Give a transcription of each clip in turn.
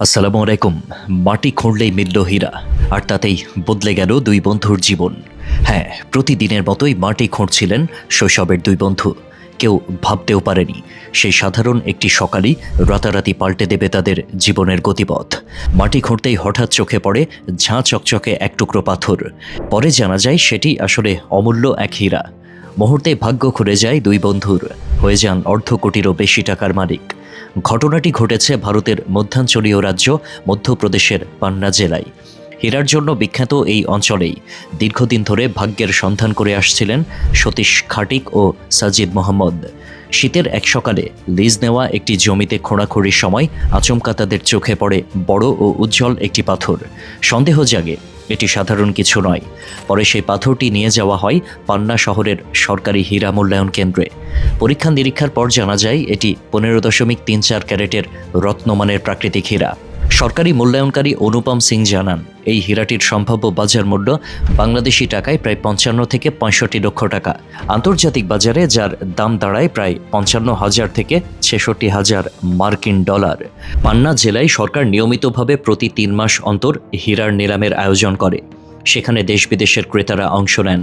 আসসালামু আলাইকুম। মাটি খুঁড়লেই মিলল হীরা, আর তাতেই বদলে গেল দুই বন্ধুর জীবন। হ্যাঁ, প্রতিদিনের মতোই মাটি খুঁড়ছিলেন শৈশবের দুই বন্ধু। কেউ ভাবতেও পারেনি সেই সাধারণ একটি সকালই রাতারাতি পাল্টে দেবে তাদের জীবনের গতিপথ। মাটি খুঁড়তেই হঠাৎ চোখে পড়ে ঝাঁ চকচকে এক টুকরো পাথর। পরে জানা যায় সেটি আসলে অমূল্য এক হীরা। মুহূর্তে ভাগ্য খুলে যায় দুই বন্ধুর, হয়ে যান অর্ধ কোটিরও বেশি টাকার মালিক। ঘটনাটি ঘটেছে ভারতের মধ্যাঞ্চলীয় রাজ্য মধ্যপ্রদেশের পান্না জেলায়। হীরার জন্য বিখ্যাত এই অঞ্চলেই দীর্ঘদিন ধরে ভাগ্যের সন্ধান করে আসছিলেন সতীশ খাটিক ও সাজিদ মোহাম্মদ। শীতের এক সকালে লিজ নেওয়া একটি জমিতে খোঁড়াখুঁড়ির সময় আচমকা তাদের চোখে পড়ে বড় ও উজ্জ্বল একটি পাথর। সন্দেহ জাগে এটি সাধারণ কিছু নয়। পরে সেই পাথরটি নিয়ে যাওয়া হয় পান্না শহরের সরকারি হীরা মূল্যায়ন কেন্দ্রে। পরীক্ষা নিরীক্ষার পর জানা যায় এটি 15.34 ক্যারেটের রত্নমানের প্রাকৃতিক হীরা। সরকারি মূল্যায়নকারী অনুপম সিং জানান, এই হীরাটির সম্ভাব্য বাজার মূল্য বাংলাদেশি টাকায় প্রায় 55 থেকে 65 লক্ষ টাকা। আন্তর্জাতিক বাজারে যার দাম দাঁড়ায় প্রায় 55,000 থেকে 66,000 মার্কিন ডলার। পান্না জেলায় সরকার নিয়মিতভাবে প্রতি 3 মাস অন্তর হীরার নিলামের আয়োজন করে। সেখানে দেশ বিদেশের ক্রেতারা অংশ নেন।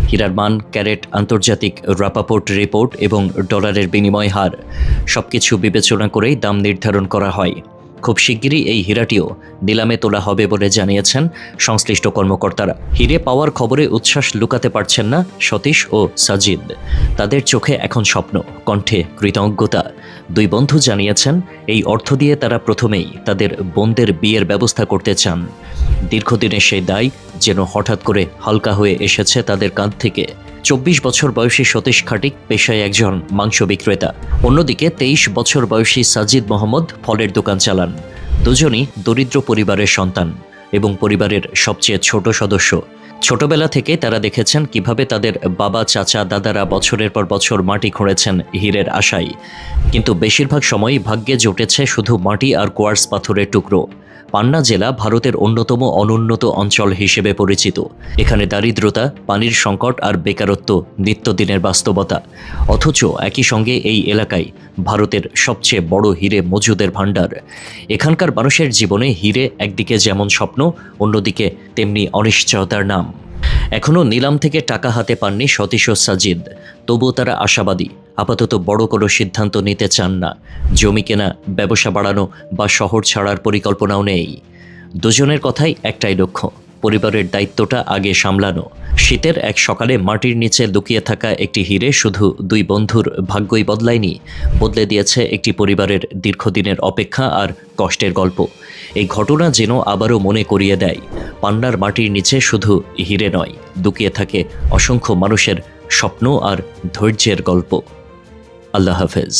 হীরার মান, ক্যারেট, আন্তর্জাতিক রাপাপোর্ট রিপোর্ট এবং ডলারের বিনিময় হার সবকিছু বিবেচনা করেই দাম নির্ধারণ করা হয়। খুব শিগগিরই এই হীরাটিও নিলামে তোলা হবে বলে জানিয়েছেন সংশ্লিষ্ট কর্মকর্তারা। হীরে পাওয়ার খবরে উচ্ছ্বাস লুকাতে পারছেন না সতীশ ও সাজিদ। তাদের চোখে এখন স্বপ্ন, কণ্ঠে কৃতজ্ঞতা। দুই বন্ধু জানিয়েছেন এই অর্থ দিয়ে তারা প্রথমেই তাদের বোনদের বিয়ের ব্যবস্থা করতে চান। দীর্ঘদিনের সেই দায় যেন হঠাৎ করে হালকা হয়ে এসেছে তাদের কাঁধ থেকে। 24 বছর বয়সী সতীশ খাটিক পেশায় একজন মাংস বিক্রেতা। অন্যদিকে 23 বছর বয়সী সাজিদ মোহাম্মদ ফলের দোকান চালান। দুজনই দরিদ্র পরিবারের সন্তান এবং পরিবারের সবচেয়ে ছোট সদস্য। ছোটবেলা থেকে তারা দেখেছেন কিভাবে তাদের বাবা, চাচা, দাদারা বছরের পর বছর মাটি খুঁড়েছেন হীরের আশায়। কিন্তু বেশিরভাগ সময়ই ভাগ্যে জুটেছে শুধু মাটি আর কোয়ার্টজ পাথরের টুকরো। পান্না জেলা ভারতের অন্যতম অনুন্নত অঞ্চল হিসেবে পরিচিত। এখানে দারিদ্রতা, পানির সংকট আর বেকারত্ব নিত্যদিনের বাস্তবতা। অথচ একই সঙ্গে এই এলাকায় ভারতের সবচেয়ে বড় হীরে মজুদের ভাণ্ডার। এখানকার মানুষের জীবনে হীরে একদিকে যেমন স্বপ্ন, অন্যদিকে তেমনি অনিশ্চয়তার নাম। এখনও নিলাম থেকে টাকা হাতে পাননি সতীশ ও সাজিদ, তবুও তারা আশাবাদী। আপাতত বড় কোনো সিদ্ধান্ত নিতে চান না। জমি কেনা, ব্যবসা বাড়ানো বা শহর ছাড়ার পরিকল্পনাও নেই। দুজনের কথাই একটাই লক্ষ্য, পরিবারের দায়িত্বটা আগে সামলানো। শীতের এক সকালে মাটির নিচে লুকিয়ে থাকা একটি হীরে শুধু দুই বন্ধুর ভাগ্যই বদলায়নি, বদলে দিয়েছে একটি পরিবারের দীর্ঘদিনের অপেক্ষা আর কষ্টের গল্প। এই ঘটনা যেন আবারও মনে করিয়ে দেয়, পান্নার মাটির নিচে শুধু হীরে নয়, লুকিয়ে থাকে অসংখ্য মানুষের স্বপ্ন আর ধৈর্যের গল্প। আল্লাহ হাফেজ।